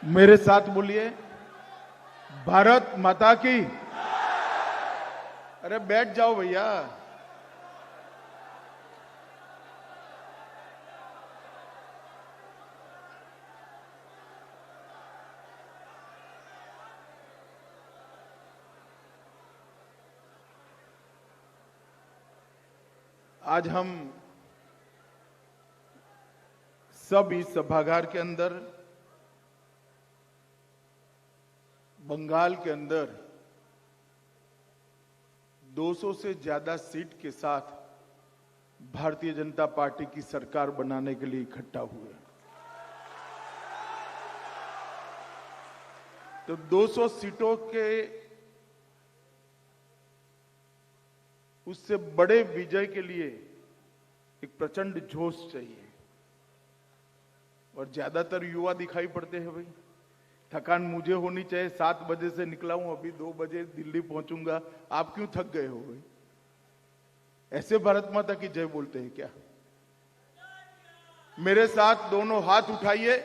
मेरे साथ बोलिए, भारत माता की। अरे बैठ जाओ भैया। आज हम सब इस सभागार के अंदर बंगाल के अंदर 200 से ज्यादा सीट के साथ भारतीय जनता पार्टी की सरकार बनाने के लिए इकट्ठा हुए। तो 200 सीटों के उससे बड़े विजय के लिए एक प्रचंड जोश चाहिए और ज्यादातर युवा दिखाई पड़ते हैं। भाई थकान मुझे होनी चाहिए, 7 बजे से निकला हूं, अभी 2 बजे दिल्ली पहुंचूंगा, आप क्यों थक गए हो भाई? ऐसे भारत माता की जय बोलते हैं क्या? मेरे साथ दोनों हाथ उठाइए,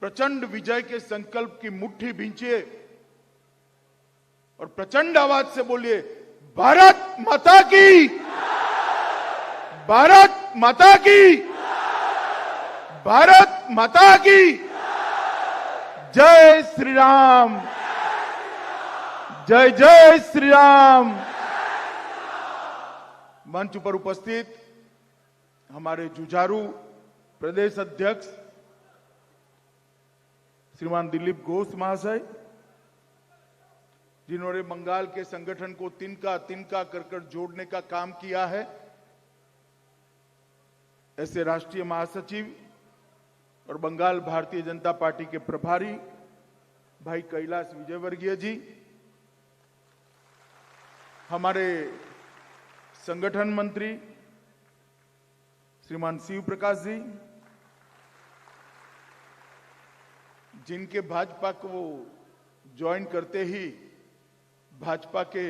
प्रचंड विजय के संकल्प की मुट्ठी भींचिए और प्रचंड आवाज से बोलिए, भारत माता की, भारत माता की, भारत माता की। जय श्री राम, जय जय श्री राम। मंच पर उपस्थित हमारे जुझारू प्रदेश अध्यक्ष श्रीमान दिलीप घोष महाशय, जिन्होंने बंगाल के संगठन को तिनका तिनका कर जोड़ने का काम किया है, ऐसे राष्ट्रीय महासचिव और बंगाल भारतीय जनता पार्टी के प्रभारी भाई कैलाश विजयवर्गीय जी, हमारे संगठन मंत्री श्रीमान शिव प्रकाश जी, जिनके भाजपा को ज्वाइन करते ही भाजपा के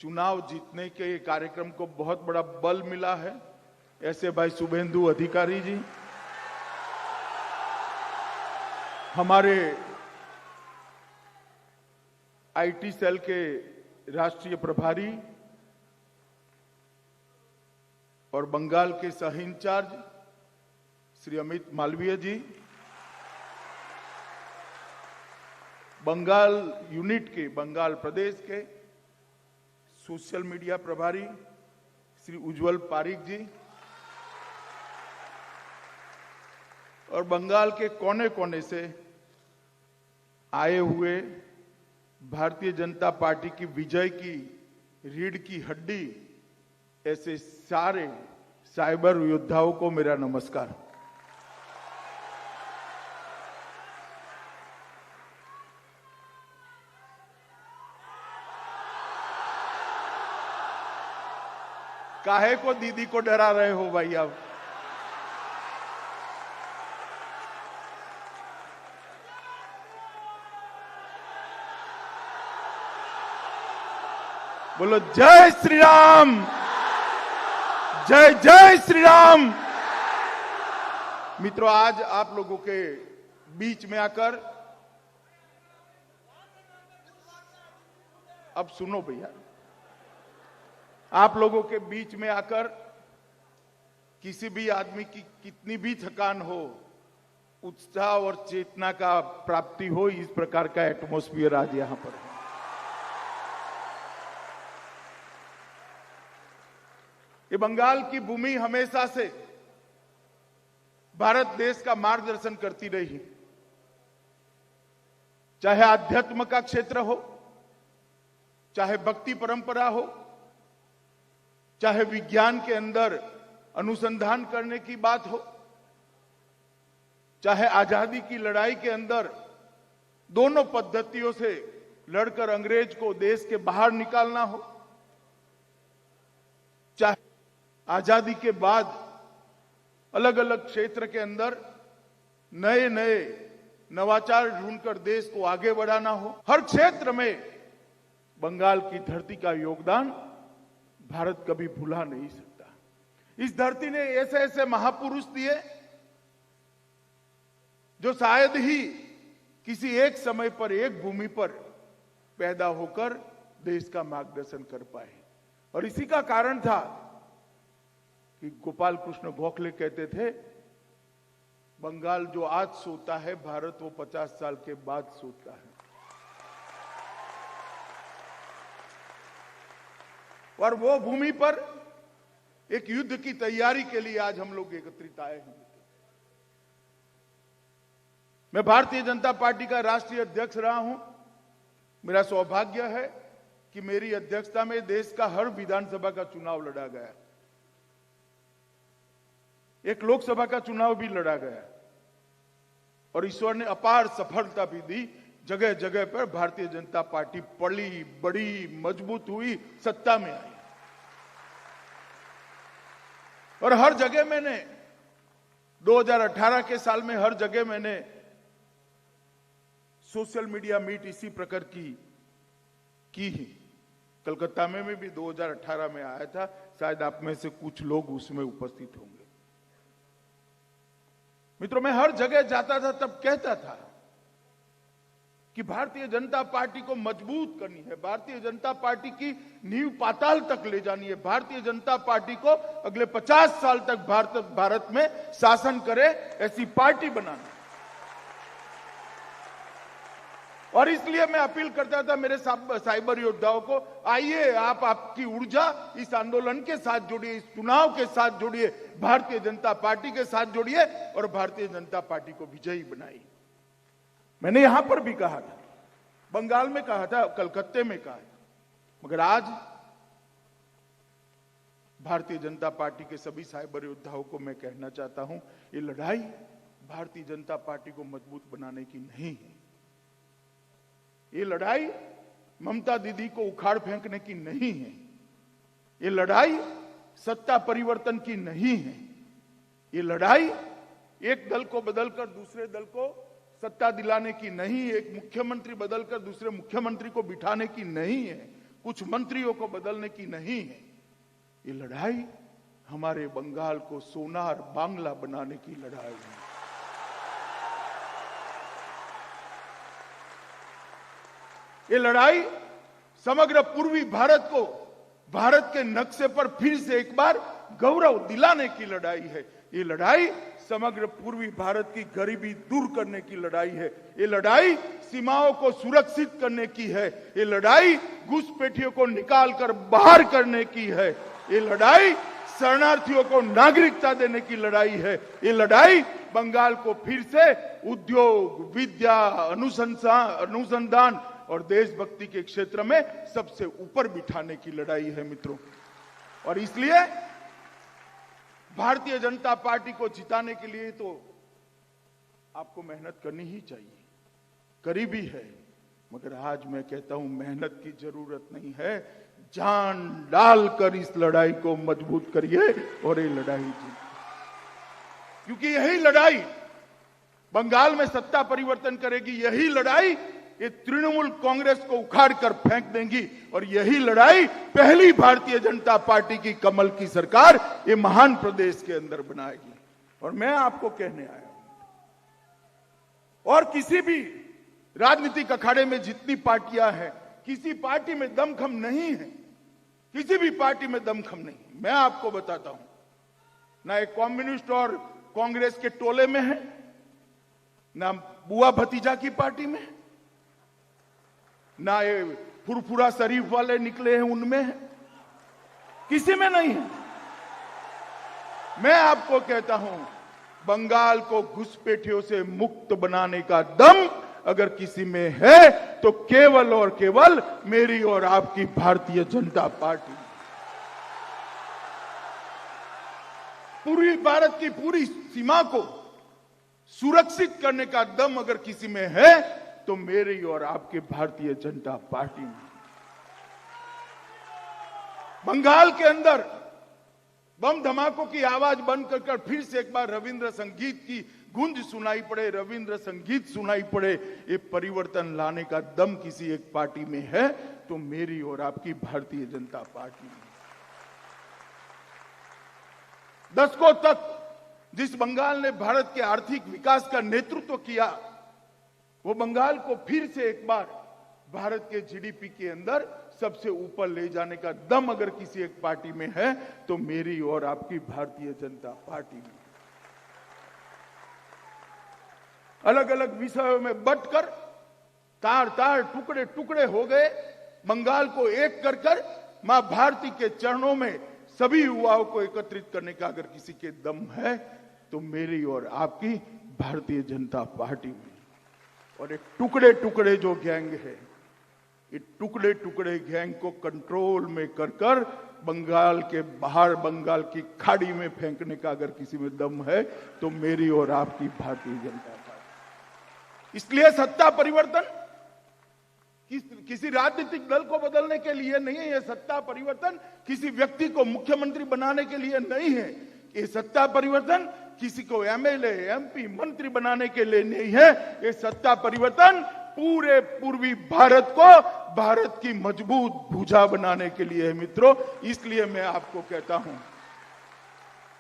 चुनाव जीतने के कार्यक्रम को बहुत बड़ा बल मिला है, ऐसे भाई शुभेंदु अधिकारी जी, हमारे आईटी सेल के राष्ट्रीय प्रभारी और बंगाल के सह इंचार्ज श्री अमित मालवीय जी, बंगाल यूनिट के बंगाल प्रदेश के सोशल मीडिया प्रभारी श्री उज्जवल पारिक जी और बंगाल के कोने कोने से आए हुए भारतीय जनता पार्टी की विजय की रीढ़ की हड्डी ऐसे सारे साइबर योद्धाओं को मेरा नमस्कार। काहे को दीदी को डरा रहे हो भाई? अब बोलो जय श्री राम, जय जय श्री राम। मित्रों, आज आप लोगों के बीच में आकर, अब सुनो भैया, आप लोगों के बीच में आकर किसी भी आदमी की कितनी भी थकान हो, उत्साह और चेतना का प्राप्ति हो, इस प्रकार का एटमॉस्फेयर आज यहां पर है। ये बंगाल की भूमि हमेशा से भारत देश का मार्गदर्शन करती रही, चाहे आध्यात्म का क्षेत्र हो, चाहे भक्ति परंपरा हो, चाहे विज्ञान के अंदर अनुसंधान करने की बात हो, चाहे आजादी की लड़ाई के अंदर दोनों पद्धतियों से लड़कर अंग्रेज को देश के बाहर निकालना हो, चाहे आजादी के बाद अलग अलग क्षेत्र के अंदर नए नए नवाचार ढूंढकर देश को आगे बढ़ाना हो, हर क्षेत्र में बंगाल की धरती का योगदान भारत कभी भुला नहीं सकता। इस धरती ने ऐसे ऐसे महापुरुष दिए जो शायद ही किसी एक समय पर एक भूमि पर पैदा होकर देश का मार्गदर्शन कर पाए। और इसी का कारण था कि गोपाल कृष्ण गोखले कहते थे, बंगाल जो आज सोता है, भारत वो 50 साल के बाद सोता है। और वो भूमि पर एक युद्ध की तैयारी के लिए आज हम लोग एकत्रित आए हैं। मैं भारतीय जनता पार्टी का राष्ट्रीय अध्यक्ष रहा हूं। मेरा सौभाग्य है कि मेरी अध्यक्षता में देश का हर विधानसभा का चुनाव लड़ा गया, एक लोकसभा का चुनाव भी लड़ा गया, और ईश्वर ने अपार सफलता भी दी। जगह जगह पर भारतीय जनता पार्टी पली बड़ी मजबूत हुई, सत्ता में आई। और हर जगह मैंने 2018 के साल में हर जगह मैंने सोशल मीडिया मीट इसी प्रकार की ही। कलकत्ता में भी 2018 में आया था, शायद आप में से कुछ लोग उसमें उपस्थित होंगे। मित्रों, मैं हर जगह जाता था तब कहता था कि भारतीय जनता पार्टी को मजबूत करनी है, भारतीय जनता पार्टी की नींव पाताल तक ले जानी है, भारतीय जनता पार्टी को अगले 50 साल तक भारत में शासन करे, ऐसी पार्टी बनाना। और इसलिए मैं अपील करता था मेरे साइबर योद्धाओं को, आइए आप आपकी ऊर्जा इस आंदोलन के साथ जोड़िए, इस चुनाव के साथ जोड़िए, भारतीय जनता पार्टी के साथ जोड़िए और भारतीय जनता पार्टी को विजयी बनाइए। मैंने यहां पर भी कहा था, बंगाल में कहा था, कलकत्ते में कहा था, मगर आज भारतीय जनता पार्टी के सभी साइबर योद्धाओं को मैं कहना चाहता हूं, ये लड़ाई भारतीय जनता पार्टी को मजबूत बनाने की नहीं है। ये लड़ाई ममता दीदी को उखाड़ फेंकने की नहीं है। ये लड़ाई सत्ता परिवर्तन की नहीं है। ये लड़ाई एक दल को बदलकर दूसरे दल को सत्ता दिलाने की नहीं, एक मुख्यमंत्री बदलकर दूसरे मुख्यमंत्री को बिठाने की नहीं है, कुछ मंत्रियों को बदलने की नहीं है। ये लड़ाई हमारे बंगाल को सोनार बांग्ला बनाने की लड़ाई है। ये लड़ाई समग्र पूर्वी भारत को भारत के नक्शे पर फिर से एक बार गौरव दिलाने की लड़ाई है। ये लड़ाई समग्र पूर्वी भारत की गरीबी दूर करने की लड़ाई है। ये लड़ाई सीमाओं को सुरक्षित करने की है। ये लड़ाई घुसपैठियों को निकालकर बाहर करने की है। ये लड़ाई शरणार्थियों को नागरिकता देने की लड़ाई है। ये लड़ाई बंगाल को फिर से उद्योग, विद्या, अनुसंधान और देशभक्ति के क्षेत्र में सबसे ऊपर बिठाने की लड़ाई है मित्रों। और इसलिए भारतीय जनता पार्टी को जिताने के लिए तो आपको मेहनत करनी ही चाहिए, करी भी है, मगर आज मैं कहता हूं मेहनत की जरूरत नहीं है, जान डालकर इस लड़ाई को मजबूत करिए और ये लड़ाई जीत, क्योंकि यही लड़ाई बंगाल में सत्ता परिवर्तन करेगी। यही लड़ाई ये तृणमूल कांग्रेस को उखाड़ कर फेंक देंगी और यही लड़ाई पहली भारतीय जनता पार्टी की कमल की सरकार ये महान प्रदेश के अंदर बनाएगी। और मैं आपको कहने आया हूं, और किसी भी राजनीतिक अखाड़े में जितनी पार्टियां हैं, किसी पार्टी में दमखम नहीं है, किसी भी पार्टी में दमखम नहीं। मैं आपको बताता हूं, ना एक कम्युनिस्ट और कांग्रेस के टोले में है, ना बुआ भतीजा की पार्टी में, ना ये फुरफुरा शरीफ वाले निकले हैं उनमें है, किसी में नहीं है। मैं आपको कहता हूं, बंगाल को घुसपैठियों से मुक्त बनाने का दम अगर किसी में है तो केवल और केवल मेरी और आपकी भारतीय जनता पार्टी। पूरी भारत की पूरी सीमा को सुरक्षित करने का दम अगर किसी में है तो मेरी और आपके भारतीय जनता पार्टी में। बंगाल के अंदर बम धमाकों की आवाज बंद कर फिर से एक बार रविंद्र संगीत की गूंज सुनाई पड़े, रविंद्र संगीत सुनाई पड़े, ये परिवर्तन लाने का दम किसी एक पार्टी में है तो मेरी और आपकी भारतीय जनता पार्टी में। दशकों तक जिस बंगाल ने भारत के आर्थिक विकास का नेतृत्व किया, वो बंगाल को फिर से एक बार भारत के जीडीपी के अंदर सबसे ऊपर ले जाने का दम अगर किसी एक पार्टी में है तो मेरी और आपकी भारतीय जनता पार्टी में। अलग अलग विषयों में बंटकर तार तार टुकड़े टुकड़े हो गए, बंगाल को एक कर मां भारती के चरणों में सभी युवाओं को एकत्रित करने का अगर किसी के दम है तो मेरी और आपकी भारतीय जनता पार्टी में। और एक टुकड़े टुकड़े जो गैंग है, ये टुकड़े टुकड़े गैंग को कंट्रोल में कर बंगाल के बाहर बंगाल की खाड़ी में फेंकने का अगर किसी में दम है तो मेरी और आपकी भारतीय जनता पार्टी। इसलिए सत्ता परिवर्तन किसी राजनीतिक दल को बदलने के लिए नहीं है। यह सत्ता परिवर्तन किसी व्यक्ति को मुख्यमंत्री बनाने के लिए नहीं है। ये सत्ता परिवर्तन किसी को एमएलए, एमपी, मंत्री बनाने के लिए नहीं है। ये सत्ता परिवर्तन पूरे पूर्वी भारत को भारत की मजबूत भुजा बनाने के लिए है मित्रों। इसलिए मैं आपको कहता हूं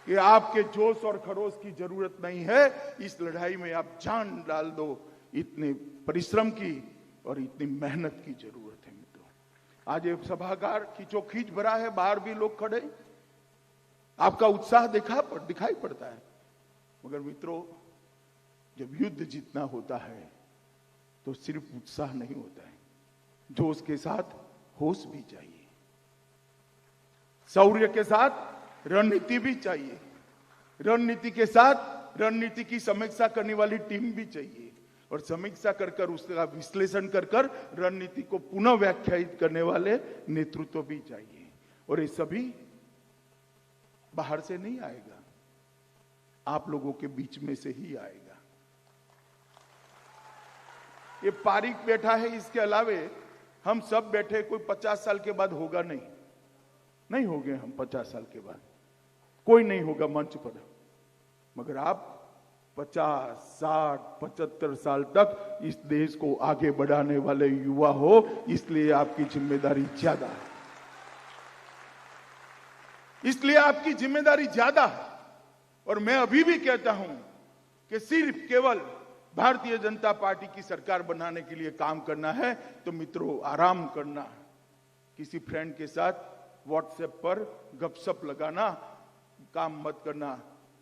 कि आपके जोश और खरोश की जरूरत नहीं है। इस लड़ाई में आप जान डाल दो। इतने परिश्रम की और इतनी मेहनत की जरूरत है मित्रों। आज ये सभागार खींचोखींच भरा है, बाहर भी लोग खड़े, आपका उत्साह दिखाई पड़ता है। मगर मित्रों, जब युद्ध जीतना होता है तो सिर्फ उत्साह नहीं होता है, जोश के साथ होश भी चाहिए, शौर्य के साथ रणनीति भी चाहिए, रणनीति के साथ रणनीति की समीक्षा करने वाली टीम भी चाहिए, और समीक्षा कर उसका विश्लेषण कर रणनीति को पुनः व्याख्यायित करने वाले नेतृत्व भी चाहिए। और ये सभी बाहर से नहीं आएगा, आप लोगों के बीच में से ही आएगा। ये पारिक बैठा है, इसके अलावे हम सब बैठे, कोई 50 साल के बाद होगा नहीं होंगे हम 50 साल के बाद, कोई नहीं होगा मंच पर। मगर आप 50, 60, 75 साल तक इस देश को आगे बढ़ाने वाले युवा हो, इसलिए आपकी जिम्मेदारी ज्यादा है। इसलिए आपकी जिम्मेदारी ज्यादा है। और मैं अभी भी कहता हूं कि सिर्फ केवल भारतीय जनता पार्टी की सरकार बनाने के लिए काम करना है तो मित्रों आराम करना, किसी फ्रेंड के साथ व्हाट्सएप पर गपशप लगाना काम मत करना।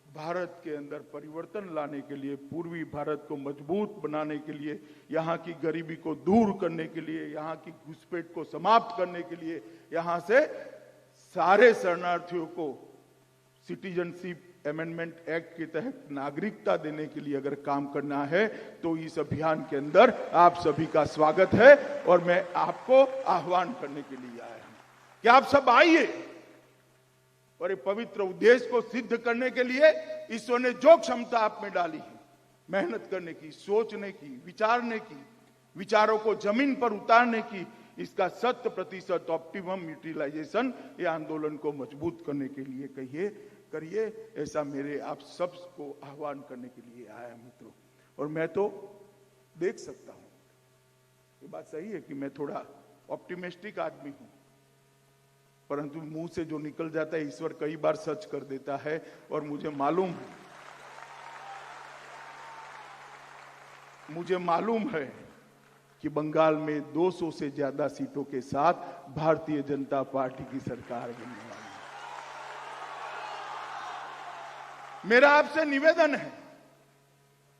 भारत के अंदर परिवर्तन लाने के लिए, पूर्वी भारत को मजबूत बनाने के लिए, यहां की गरीबी को दूर करने के लिए, यहां की घुसपैठ को समाप्त करने के लिए, यहां से सारे शरणार्थियों को सिटीजनशिप अमेंडमेंट एक्ट के तहत नागरिकता देने के लिए अगर काम करना है तो इस अभियान के अंदर आप सभी का स्वागत है। और मैं आपको आह्वान करने के लिए आया हूं कि आप सब आइए और ये पवित्र उद्देश्य को सिद्ध करने के लिए ईश्वर ने जो क्षमता आप में डाली है, मेहनत करने की, सोचने की, विचारने की, विचारों को जमीन पर उतारने की, इसका 100% ऑप्टिमम यूटिलाइजेशन ये आंदोलन को मजबूत करने के लिए करिए। ऐसा मेरे आप सबको आह्वान करने के लिए आया मित्रों। और मैं तो देख सकता हूं, ये बात सही है कि मैं थोड़ा ऑप्टिमिस्टिक आदमी हूं, परंतु मुंह से जो निकल जाता है ईश्वर कई बार सच कर देता है। और मुझे मालूम है कि बंगाल में 200 से ज्यादा सीटों के साथ भारतीय जनता पार्टी की सरकार बनने वाली है। मेरा आपसे निवेदन है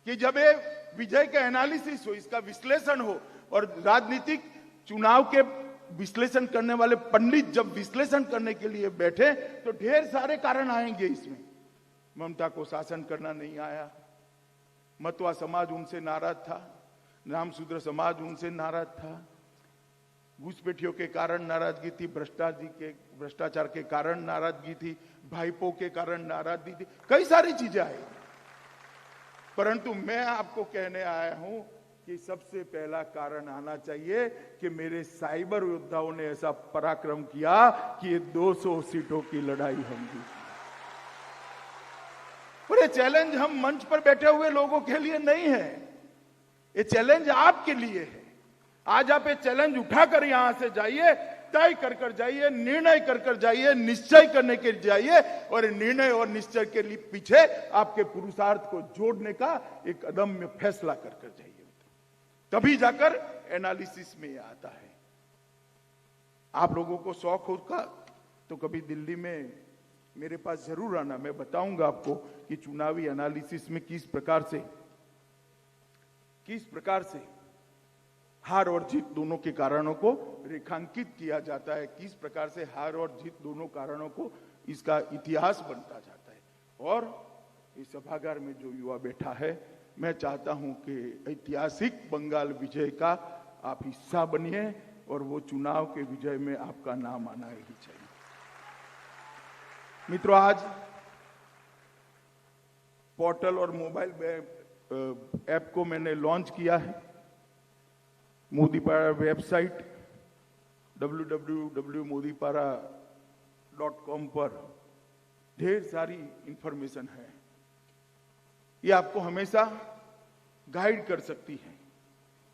कि जब ये विजय का एनालिसिस हो, इसका विश्लेषण हो, और राजनीतिक चुनाव के विश्लेषण करने वाले पंडित जब विश्लेषण करने के लिए बैठे तो ढेर सारे कारण आएंगे इसमें। ममता को शासन करना नहीं आया, मतवा समाज उनसे नाराज था, रामशूद्र समाज उनसे नाराज था, घुसपैठियों के कारण नाराजगी थी, भ्रष्टाचार के कारण नाराजगी थी, भाईपो के कारण नाराजगी थी, कई सारी चीजें आई। परंतु मैं आपको कहने आया हूं कि सबसे पहला कारण आना चाहिए कि मेरे साइबर योद्धाओं ने ऐसा पराक्रम किया कि ये 200 सीटों की लड़ाई हम जीती। और ये चैलेंज हम मंच पर बैठे हुए लोगों के लिए नहीं है, ये चैलेंज आपके लिए है। आज आप ये चैलेंज उठाकर यहां से जाइए, तय कर जाइए, निर्णय कर जाइए, निश्चय करने के जाइए, और निर्णय और निश्चय के लिए पीछे आपके पुरुषार्थ को जोड़ने का एक अदम्य फैसला कर जाइए। तभी जाकर एनालिसिस में आता है। आप लोगों को शौक होगा तो कभी दिल्ली में मेरे पास जरूर आना, मैं बताऊंगा आपको कि चुनावी एनालिसिस में किस प्रकार से हार और जीत दोनों के कारणों को रेखांकित किया जाता है, किस प्रकार से हार और जीत दोनों कारणों को इसका इतिहास बनता जाता है। और इस सभागार में जो युवा बैठा है, मैं चाहता हूं कि ऐतिहासिक बंगाल विजय का आप हिस्सा बनिए और वो चुनाव के विजय में आपका नाम आना ही चाहिए। मित्रों, आज पोर्टल और मोबाइल ऐप को मैंने लॉन्च किया है। मोदीपारा वेबसाइट www.modipara.com पर ढेर सारी इंफॉर्मेशन है। ये आपको हमेशा गाइड कर सकती है।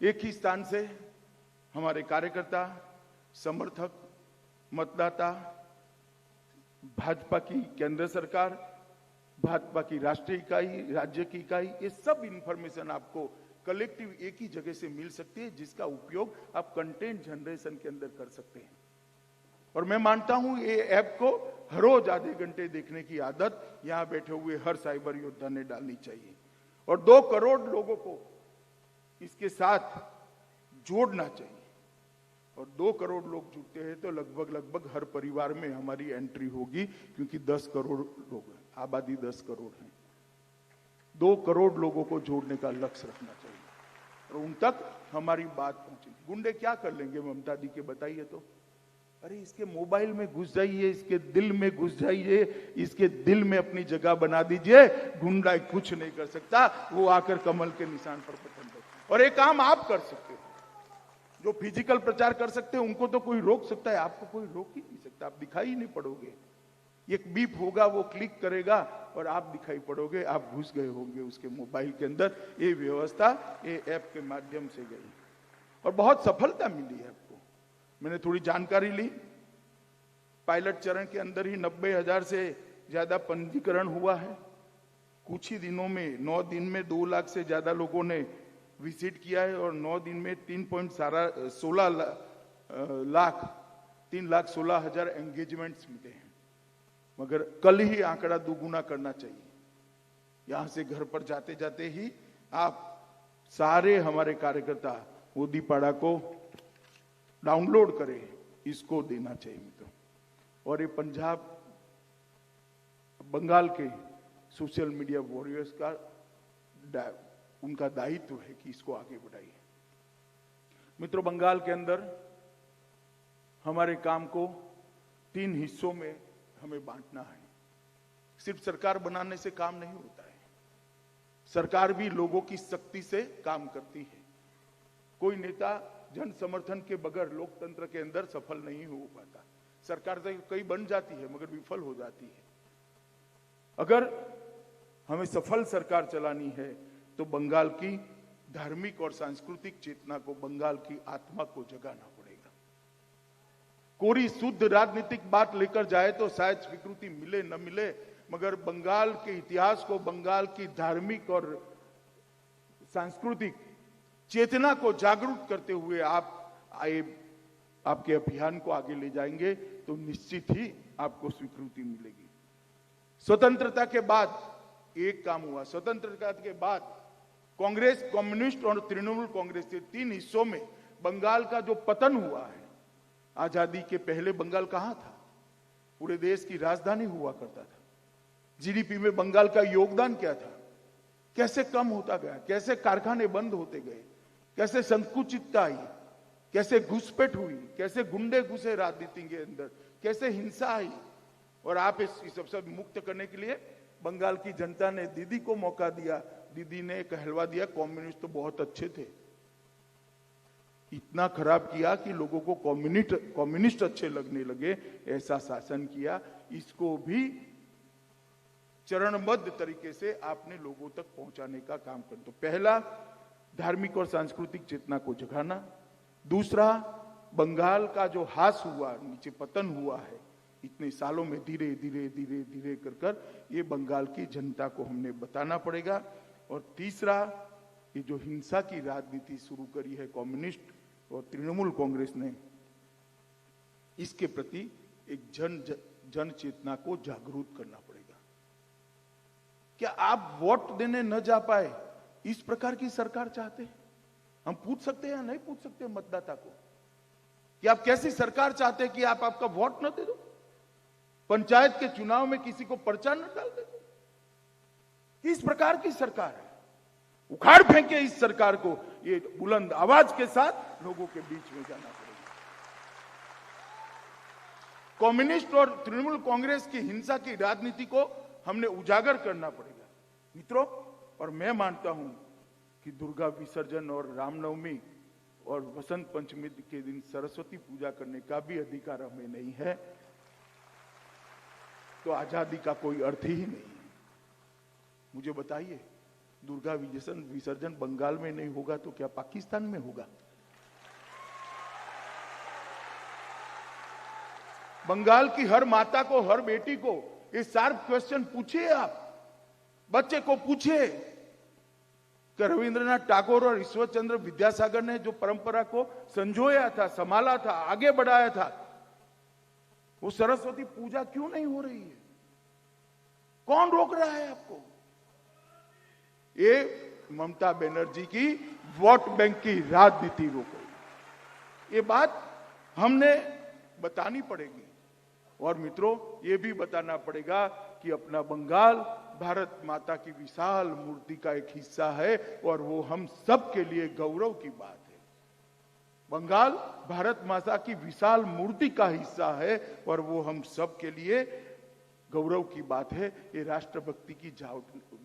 एक ही स्थान से हमारे कार्यकर्ता, समर्थक, मतदाता, भाजपा की केंद्र सरकार, भाजपा की राष्ट्रीय इकाई, राज्य की इकाई, ये सब इंफॉर्मेशन आपको कलेक्टिव एक ही जगह से मिल सकती है, जिसका उपयोग आप कंटेंट जनरेशन के अंदर कर सकते हैं। और मैं मानता हूं ये ऐप को हर रोज आधे घंटे देखने की आदत यहां बैठे हुए हर साइबर योद्धा ने डालनी चाहिए और 2 करोड़ लोगों को इसके साथ जोड़ना चाहिए। और 2 करोड़ लोग जुड़ते हैं तो लगभग हर परिवार में हमारी एंट्री होगी, क्योंकि 10 करोड़ लोग हैं, आबादी 10 करोड़ है। 2 करोड़ लोगों को जोड़ने का लक्ष्य रखना चाहिए और उन तक हमारी बात पहुंचेगी। गुंडे क्या कर लेंगे ममता दी के, बताइए तो। अरे इसके मोबाइल में घुस जाइए, इसके दिल में घुस जाइए, इसके दिल में अपनी जगह बना दीजिए। गुंडा कुछ नहीं कर सकता, वो आकर कमल के निशान पर बटन दे। और एक काम आप कर सकते हो, जो फिजिकल प्रचार कर सकते हैं उनको तो कोई रोक सकता है, आपको कोई रोक ही नहीं सकता। आप दिखाई ही नहीं पड़ोगे। एक बीप होगा, वो क्लिक करेगा और आप दिखाई पड़ोगे, आप घुस गए होंगे उसके मोबाइल के अंदर। ये व्यवस्था ये ऐप के माध्यम से गई और बहुत सफलता मिली है आपको। मैंने थोड़ी जानकारी ली, पायलट चरण के अंदर ही 90,000 से ज्यादा पंजीकरण हुआ है। कुछ ही दिनों में 9 दिन में 2 लाख से ज्यादा लोगों ने विजिट किया है और 9 दिन में 3,16,000 एंगेजमेंट्स मिले हैं। मगर कल ही आंकड़ा दुगुना करना चाहिए। यहां से घर पर जाते जाते ही आप सारे हमारे कार्यकर्ता मोदीपाड़ा को डाउनलोड करें, इसको देना चाहिए मित्रों। और ये पंजाब बंगाल के सोशल मीडिया वॉरियर्स का उनका दायित्व है कि इसको आगे बढ़ाइए। मित्रों, बंगाल के अंदर हमारे काम को 3 हिस्सों में हमें बांटना है। सिर्फ सरकार बनाने से काम नहीं होता है, सरकार भी लोगों की शक्ति से काम करती है। कोई नेता जन समर्थन के बगैर लोकतंत्र के अंदर सफल नहीं हो पाता। सरकार तो कई बन जाती है मगर विफल हो जाती है। अगर हमें सफल सरकार चलानी है तो बंगाल की धार्मिक और सांस्कृतिक चेतना को, बंगाल की आत्मा को जगाना पड़ेगा। कोई शुद्ध राजनीतिक बात लेकर जाए तो शायद स्वीकृति मिले न मिले, मगर बंगाल के इतिहास को, बंगाल की धार्मिक और सांस्कृतिक चेतना को जागरूक करते हुए आपके अभियान को आगे ले जाएंगे तो निश्चित ही आपको स्वीकृति मिलेगी। स्वतंत्रता के बाद एक काम हुआ, स्वतंत्रता के बाद कांग्रेस, कम्युनिस्ट और तृणमूल कांग्रेस के 3 हिस्सों में बंगाल का जो पतन हुआ है। आजादी के पहले बंगाल कहां था? पूरे देश की राजधानी हुआ करता था। जीडीपी में बंगाल का योगदान क्या था? कैसे कम होता गया, कैसे कारखाने बंद होते गए, कैसे संकुचितता आई, कैसे घुसपैठ हुई, कैसे गुंडे घुसे राजनीति के अंदर, कैसे हिंसा आई। और आप इस सबसे मुक्त करने के लिए बंगाल की जनता ने दीदी को मौका दिया। दीदी ने कहलवा दिया कम्युनिस्ट तो बहुत अच्छे थे। इतना खराब किया कि लोगों को कम्युनिस्ट अच्छे लगने लगे, ऐसा शासन किया। इसको भी चरणबद्ध तरीके से आपने लोगों तक पहुंचाने का काम कर। तो पहला, धार्मिक और सांस्कृतिक चेतना को जगाना। दूसरा, बंगाल का जो हास हुआ, नीचे पतन हुआ है इतने सालों में, धीरे धीरे धीरे धीरे कर कर ये बंगाल की जनता को हमने बताना पड़ेगा। और तीसरा, ये जो हिंसा की राजनीति शुरू करी है कम्युनिस्ट और तृणमूल कांग्रेस ने, इसके प्रति एक जन चेतना को जागरूक करना पड़ेगा। क्या आप वोट देने न जा पाए, इस प्रकार की सरकार चाहते हैं? हम पूछ सकते हैं या नहीं पूछ सकते मतदाता को कि आप कैसी सरकार चाहते हैं कि आप आपका वोट न दे दो, पंचायत के चुनाव में किसी को पर्चा न डाल दे दो? किस प्रकार की सरकार है? उखाड़ फेंके इस सरकार को। ये बुलंद आवाज के साथ लोगों के बीच में जाना पड़ेगा। कम्युनिस्ट और तृणमूल कांग्रेस की हिंसा की राजनीति को हमने उजागर करना पड़ेगा मित्रों। और मैं मानता हूं कि दुर्गा विसर्जन और रामनवमी और वसंत पंचमी के दिन सरस्वती पूजा करने का भी अधिकार हमें नहीं है, तो आजादी का कोई अर्थ ही नहीं है। मुझे बताइए, दुर्गा विसर्जन बंगाल में नहीं होगा तो क्या पाकिस्तान में होगा? बंगाल की हर माता को, हर बेटी को ये शार्प क्वेश्चन पूछिए। आप बच्चे को पूछिए कि रविंद्रनाथ टैगोर और ईश्वर चंद्र विद्यासागर ने जो परंपरा को संजोया था, संभाला था, आगे बढ़ाया था, वो सरस्वती पूजा क्यों नहीं हो रही है? कौन रोक रहा है आपको? ये ममता बनर्जी की वोट बैंक की राजनीति रोक रही। ये बात हमने बतानी पड़ेगी। और मित्रों, ये भी बताना पड़ेगा कि अपना बंगाल भारत माता की विशाल मूर्ति का एक हिस्सा है और वो हम सब के लिए गौरव की बात है। बंगाल भारत माता की विशाल मूर्ति का हिस्सा है और वो हम सब के लिए गौरव की बात है। ये राष्ट्रभक्ति की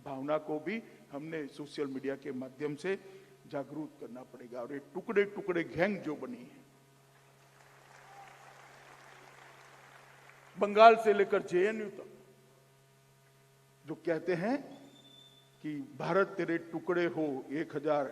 भावना को भी हमने सोशल मीडिया के माध्यम से जागरूक करना पड़ेगा। और ये टुकड़े टुकड़े गैंग जो बनी है, बंगाल से लेकर जेएनयू तक, जो कहते हैं कि भारत तेरे टुकड़े हो 1000